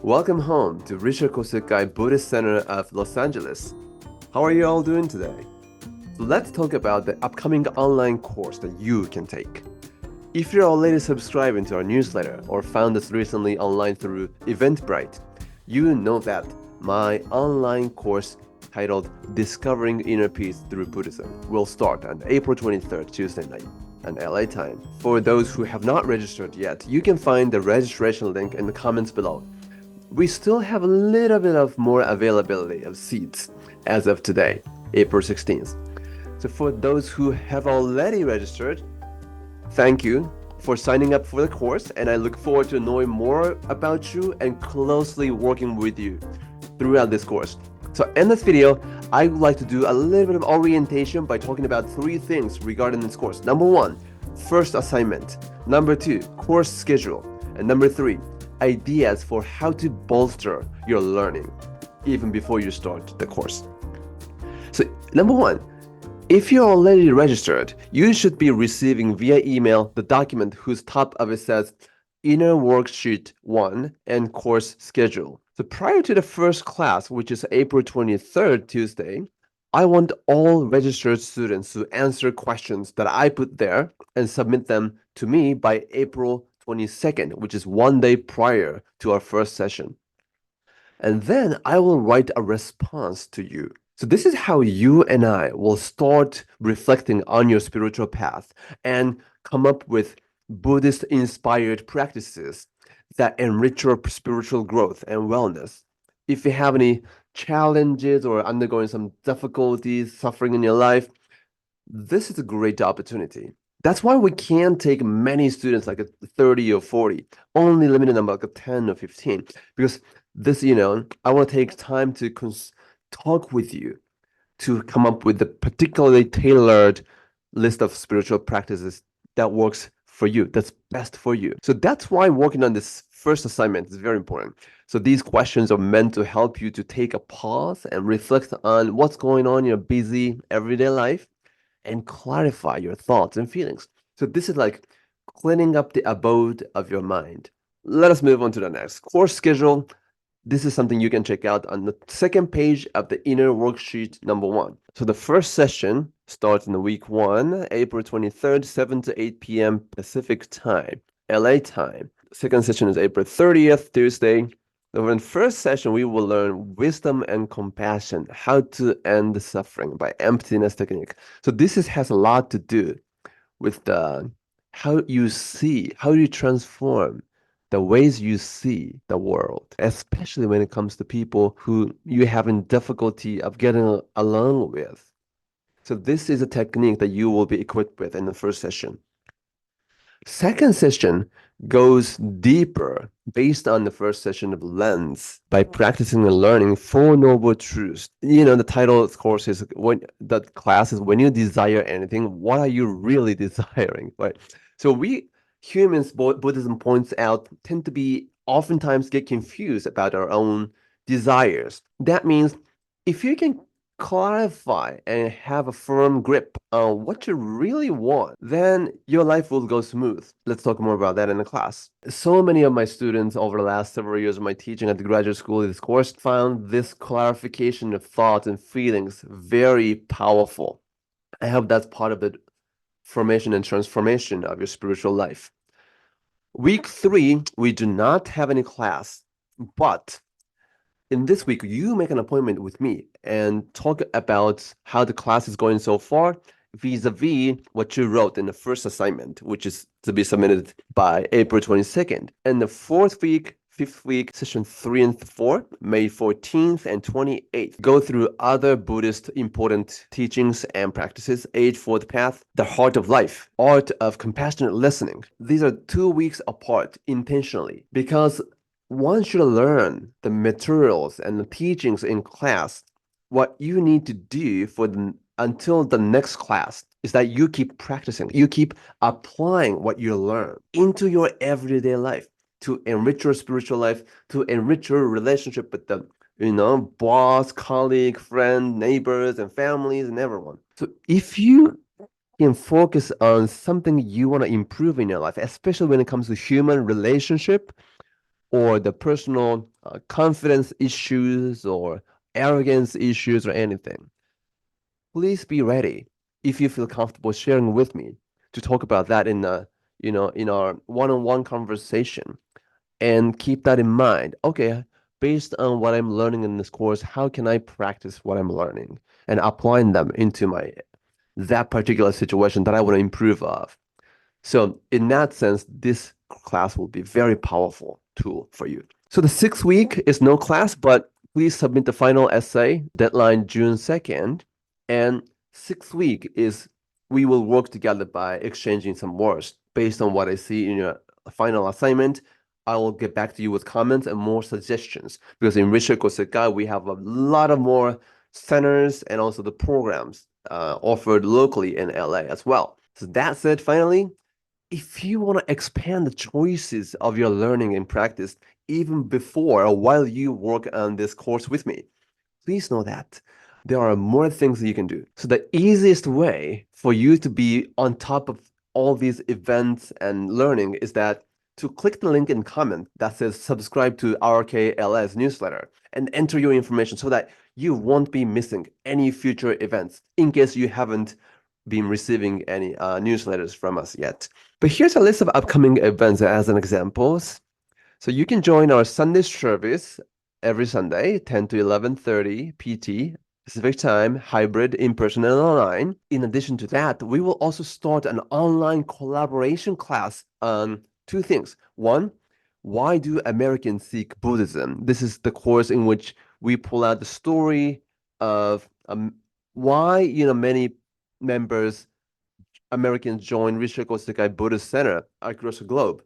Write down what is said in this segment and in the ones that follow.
Welcome home to Richard Kosukai Buddhist Center of Los Angeles. How are you all doing today? So let's talk about the upcoming online course that you can take. If you're already subscribing to our newsletter or found us recently online through Eventbrite, you know that my online course titled Discovering Inner Peace Through Buddhism will start on April 23rd, Tuesday night, and LA time. For those who have not registered yet, you can find the registration link in the comments below. We still have a little bit of more availability of seats as of today, April 16th. So for those who have already registered, thank you for signing up for the course, and I look forward to knowing more about you and closely working with you throughout this course. So in this video, I would like to do a little bit of orientation by talking about 3 things regarding this course. Number 1, first assignment. Number 2, course schedule. And number 3, ideas for how to bolster your learning even before you start the course. So number 1, if you're already registered, you should be receiving via email the document whose top of it says Inner Worksheet 1 and Course Schedule. So prior to the first class, which is April 23rd, Tuesday, I want all registered students to answer questions that I put there and submit them to me by April 22nd, which is 1 day prior to our first session. And then I will write a response to you. So this is how you and I will start reflecting on your spiritual path and come up with Buddhist-inspired practices that enrich your spiritual growth and wellness. If you have any challenges or undergoing some difficulties, suffering in your life, this is a great opportunity. That's why we can't take many students, like 30 or 40, only limited number like 10 or 15, because this, I want to take time to talk with you to come up with a particularly tailored list of spiritual practices that works for you, that's best for you. So that's why working on this first assignment is very important. So these questions are meant to help you to take a pause and reflect on what's going on in your busy everyday life and clarify your thoughts and feelings. So this is like cleaning up the abode of your mind. Let us move on to the next. Course schedule. This is something you can check out on the second page of the Inner Worksheet number 1. So the first session starts in the week 1, April 23rd, 7 to 8 p.m. Pacific time, LA time. Second session is April 30th, Tuesday. In the first session, we will learn wisdom and compassion, how to end suffering by emptiness technique. So this has a lot to do with how you see, how you transform the ways you see the world, especially when it comes to people who you having difficulty of getting along with. So this is a technique that you will be equipped with in the first session. Second session goes deeper based on the first session of lens by practicing and learning 4 noble truths. The title of the course is when you desire anything, what are you really desiring, right? So we humans, Buddhism points out, tend to be oftentimes get confused about our own desires. That means if you can clarify and have a firm grip on what you really want, then your life will go smooth. Let's talk more about that in the class. So many of my students over the last several years of my teaching at the graduate school of this course found this clarification of thoughts and feelings very powerful. I hope that's part of the formation and transformation of your spiritual life. Week 3, we do not have any class, but in this week, you make an appointment with me and talk about how the class is going so far vis-a-vis what you wrote in the first assignment, which is to be submitted by April 22nd. And the 4th week, 5th week, session 3 and 4, May 14th and 28th, go through other Buddhist important teachings and practices, Eightfold Path, the Heart of Life, Art of Compassionate Listening. These are 2 weeks apart intentionally because once you learn the materials and the teachings in class, what you need to do until the next class is that you keep practicing, you keep applying what you learn into your everyday life to enrich your spiritual life, to enrich your relationship with the boss, colleague, friend, neighbors, and families, and everyone. So if you can focus on something you want to improve in your life, especially when it comes to human relationship, or the personal confidence issues or arrogance issues or anything, please be ready if you feel comfortable sharing with me to talk about that in our one-on-one conversation. And keep that in mind. Okay, based on what I'm learning in this course, how can I practice what I'm learning and applying them into my that particular situation that I want to improve of? So in that sense, this class will be very powerful tool for you. So the 6th week is no class, but please submit the final essay, deadline June 2nd. And 6th week is we will work together by exchanging some words based on what I see in your final assignment. I will get back to you with comments and more suggestions because in Richard Kosekai, we have a lot of more centers and also the programs offered locally in LA as well. So that's it finally. If you want to expand the choices of your learning and practice even before or while you work on this course with me, please know that there are more things that you can do. So the easiest way for you to be on top of all these events and learning is that to click the link in comment that says subscribe to RKLS newsletter and enter your information so that you won't be missing any future events in case you haven't been receiving any newsletters from us yet. But here's a list of upcoming events as an examples. So you can join our Sunday service every Sunday, 10 to 11:30 PT Pacific time, hybrid, in-person and online. In addition to that, we will also start an online collaboration class on two things. One, why do Americans seek Buddhism? This is the course in which we pull out the story of why many members Americans join Rishiko Sekai Buddhist Center across the globe.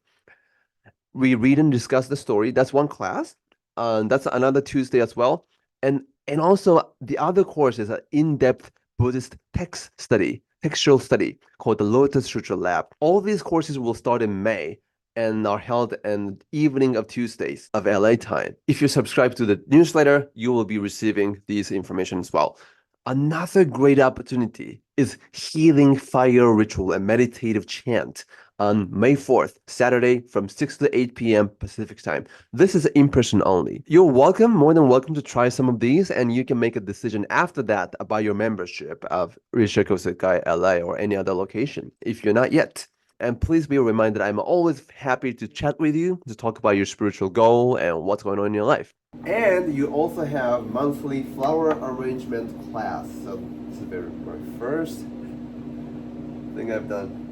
We read and discuss the story. That's one class. That's another Tuesday as well. And also the other course is an in-depth Buddhist textual study called the Lotus Sutra Lab. All these courses will start in May and are held in evening of Tuesdays of LA time. If you subscribe to the newsletter, you will be receiving these information as well. Another great opportunity is Healing Fire Ritual and Meditative Chant on May 4th, Saturday from 6 to 8 p.m. Pacific time. This is in-person only. You're welcome, more than welcome to try some of these, and you can make a decision after that about your membership of Rishiko Sekai LA or any other location if you're not yet. And please be reminded, I'm always happy to chat with you to talk about your spiritual goal and what's going on in your life. And you also have monthly flower arrangement class. So this is the very first thing I've done.